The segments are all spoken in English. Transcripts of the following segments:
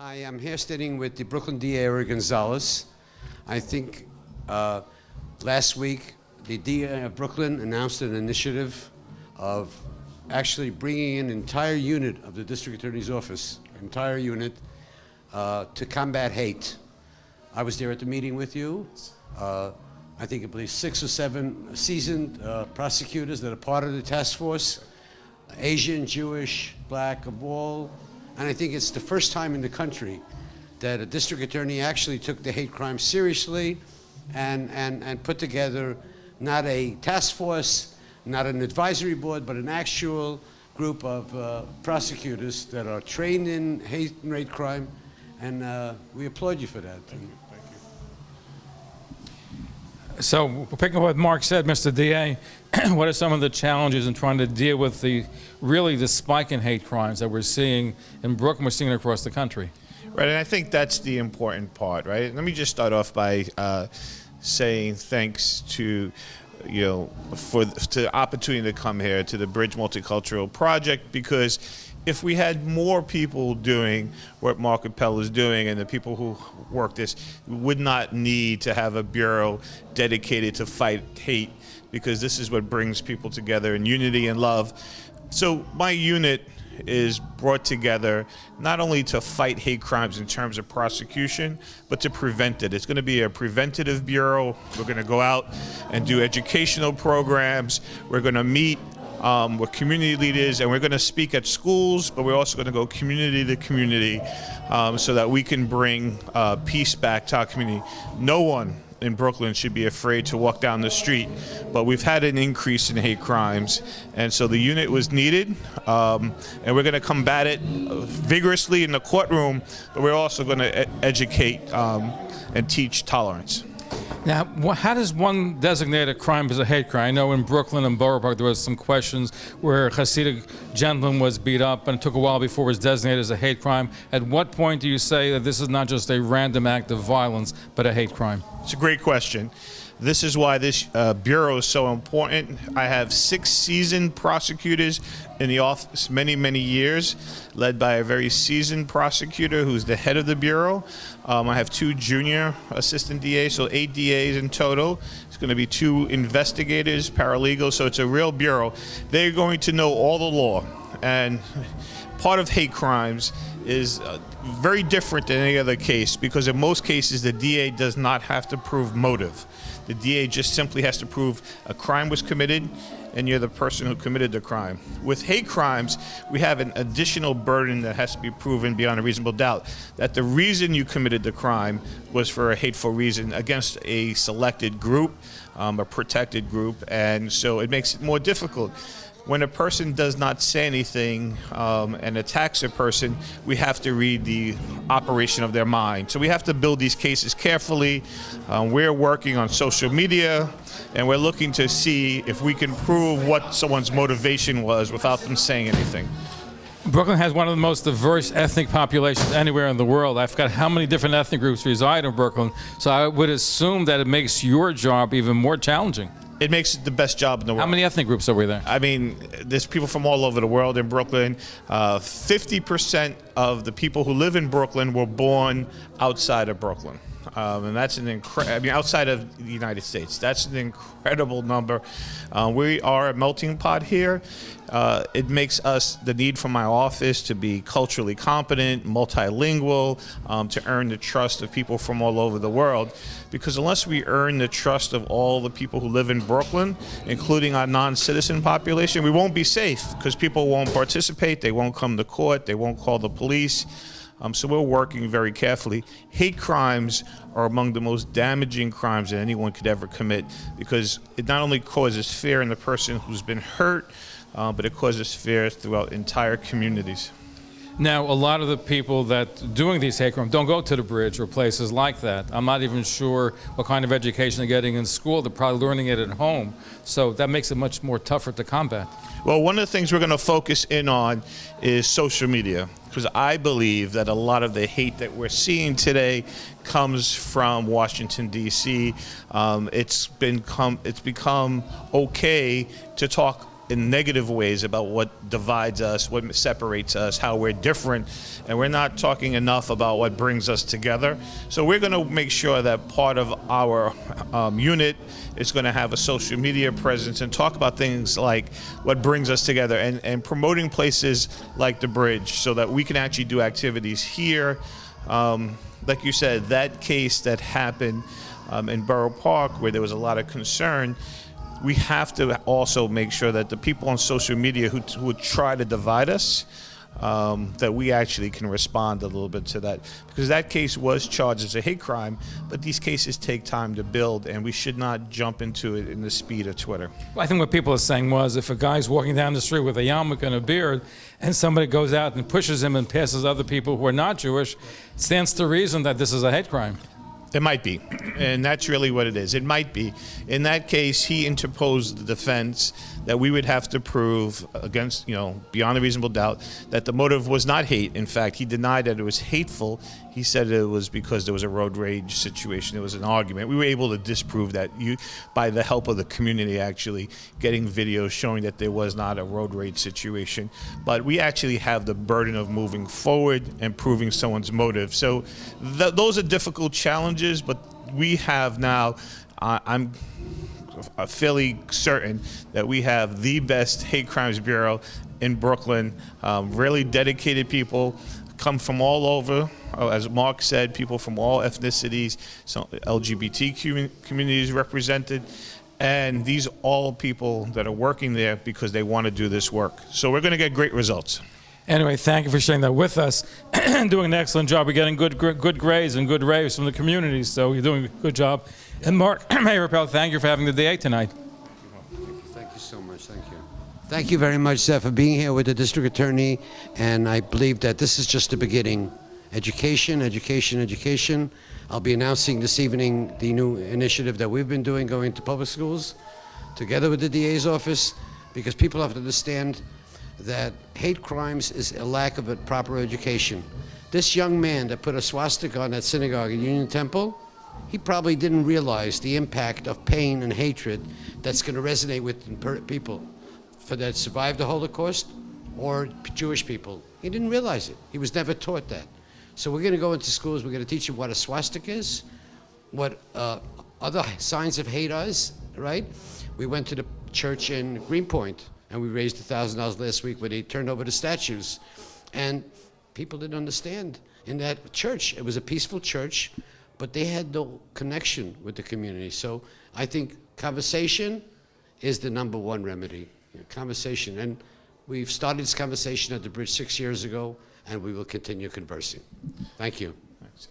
I am here standing with the Brooklyn DA, Eric Gonzalez. I think last week the DA of Brooklyn announced an initiative of actually bringing an entire unit of the District Attorney's Office, entire unit, to combat hate. I was there at the meeting with you. I believe 6 or 7 seasoned prosecutors that are part of the task force, Asian, Jewish, Black, of all. And I think it's the first time in the country that a district attorney actually took the hate crime seriously and put together not a task force, not an advisory board, but an actual group of prosecutors that are trained in hate and rape crime. And we applaud you for that. Thank you. So, picking up what Mark said, Mr. DA, what are some of the challenges in trying to deal with the spike in hate crimes that we're seeing in Brooklyn, we're seeing it across the country? Right, and I think that's the important part, right? Let me just start off by saying thanks to, for the opportunity to come here to the Bridge Multicultural Project, because if we had more people doing what Mark Appel is doing and the people who work this, we would not need to have a bureau dedicated to fight hate, because this is what brings people together in unity and love. So my unit is brought together not only to fight hate crimes in terms of prosecution, but to prevent it. It's going to be a preventative bureau. We're going to go out and do educational programs. We're going to meet with community leaders, and we're going to speak at schools, but we're also going to go community to community so that we can bring peace back to our community. No one in Brooklyn should be afraid to walk down the street, but we've had an increase in hate crimes, and so the unit was needed, and we're going to combat it vigorously in the courtroom, but we're also going to educate and teach tolerance. Now, how does one designate a crime as a hate crime? I know in Brooklyn and Borough Park there was some questions where a Hasidic gentleman was beat up, and it took a while before it was designated as a hate crime. At what point do you say that this is not just a random act of violence, but a hate crime? It's a great question. This is why this bureau is so important. I have 6 seasoned prosecutors in the office, many, many years, led by a very seasoned prosecutor who's the head of the bureau. I have 2 junior assistant DAs, so 8 DAs in total. It's going to be 2 investigators, paralegals, so it's a real bureau. They're going to know all the law. And part of hate crimes is very different than any other case, because in most cases the DA does not have to prove motive. The DA just simply has to prove a crime was committed and you're the person who committed the crime. With hate crimes, we have an additional burden that has to be proven beyond a reasonable doubt, that the reason you committed the crime was for a hateful reason against a selected group, a protected group, and so it makes it more difficult. When a person does not say anything and attacks a person, we have to read the operation of their mind. So we have to build these cases carefully. We're working on social media, and we're looking to see if we can prove what someone's motivation was without them saying anything. Brooklyn has one of the most diverse ethnic populations anywhere in the world. I forgot how many different ethnic groups reside in Brooklyn, so I would assume that it makes your job even more challenging. It makes it the best job in the world. How many ethnic groups are we there? I mean, there's people from all over the world in Brooklyn. 50% of the people who live in Brooklyn were born outside of Brooklyn. And that's an outside of the United States. That's an incredible number. We are a melting pot here. It makes us, the need for my office to be culturally competent, multilingual, to earn the trust of people from all over the world. Because unless we earn the trust of all the people who live in Brooklyn, including our non-citizen population, we won't be safe, because people won't participate, they won't come to court, they won't call the police. So we're working very carefully. Hate crimes are among the most damaging crimes that anyone could ever commit, because it not only causes fear in the person who's been hurt, but it causes fear throughout entire communities. Now, a lot of the people that doing these hate crimes don't go to the Bridge or places like that. I'm not even sure what kind of education they're getting in school. They're probably learning it at home. So that makes it much more tougher to combat. Well, one of the things we're going to focus in on is social media, because I believe that a lot of the hate that we're seeing today comes from Washington, D.C. It's become okay to talk in negative ways about what divides us, what separates us, how we're different, and we're not talking enough about what brings us together. So we're going to make sure that part of our unit is going to have a social media presence and talk about things like what brings us together, and promoting places like the Bridge so that we can actually do activities here. Like you said, that case that happened in Borough Park where there was a lot of concern, we have to also make sure that the people on social media who would try to divide us, that we actually can respond a little bit to that. Because that case was charged as a hate crime, but these cases take time to build, and we should not jump into it in the speed of Twitter. Well, I think what people are saying was if a guy's walking down the street with a yarmulke and a beard and somebody goes out and pushes him and passes other people who are not Jewish, it stands to reason that this is a hate crime. It might be, and that's really what it is. It might be. In that case, he interposed the defense that we would have to prove against, beyond a reasonable doubt, that the motive was not hate. In fact, he denied that it was hateful. He said it was because there was a road rage situation. It was an argument. We were able to disprove that by the help of the community, actually getting videos showing that there was not a road rage situation. But we actually have the burden of moving forward and proving someone's motive. So those are difficult challenges, but we have now, I'm fairly certain that we have the best hate crimes bureau in Brooklyn. Really dedicated people come from all over. As Mark said, people from all ethnicities, some LGBT communities represented, and these are all people that are working there because they want to do this work. So we're going to get great results. Anyway, thank you for sharing that with us and doing an excellent job. We're getting good grades and good raves from the community, so you're doing a good job. And Mark, Mayor Rappel, thank you for having the DA tonight. Thank you so much. Thank you. Thank you very much, Seth, for being here with the district attorney. And I believe that this is just the beginning. Education, education, education. I'll be announcing this evening the new initiative that we've been doing, going to public schools, together with the DA's office, because people have to understand that hate crimes is a lack of a proper education. This young man that put a swastika on that synagogue in Union Temple, he probably didn't realize the impact of pain and hatred that's going to resonate with people that survived the Holocaust or Jewish people. He didn't realize it. He was never taught that. So we're going to go into schools, we're going to teach them what a swastika is, what other signs of hate is, right? We went to the church in Greenpoint, and we raised $1,000 last week when they turned over the statues. And people didn't understand. In that church, it was a peaceful church, but they had no connection with the community. So I think conversation is the #1 remedy. Conversation. And we've started this conversation at the Bridge 6 years ago, and we will continue conversing. Thank you.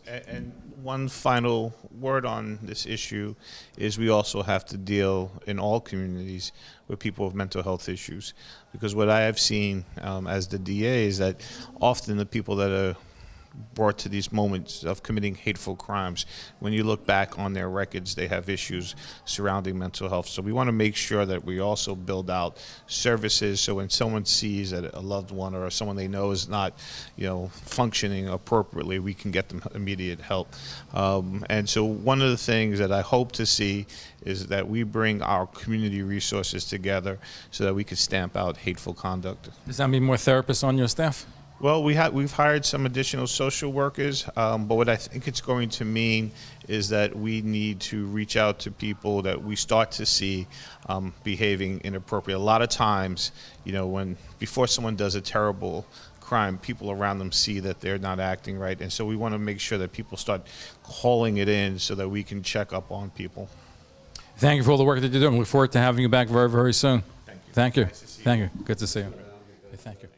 And one final word on this issue is we also have to deal in all communities with people with mental health issues, because what I have seen as the DA is that often the people that are brought to these moments of committing hateful crimes, when you look back on their records, they have issues surrounding mental health. So we want to make sure that we also build out services, so when someone sees that a loved one or someone they know is not, functioning appropriately, we can get them immediate help. And so one of the things that I hope to see is that we bring our community resources together so that we can stamp out hateful conduct. Does that mean more therapists on your staff? Well, we've hired some additional social workers, but what I think it's going to mean is that we need to reach out to people that we start to see behaving inappropriate. A lot of times, before someone does a terrible crime, people around them see that they're not acting right, and so we want to make sure that people start calling it in so that we can check up on people. Thank you for all the work that you're doing. We look forward to having you back very, very soon. Thank you. Thank you. Nice to see you. Thank you. Good to see you. Thank you.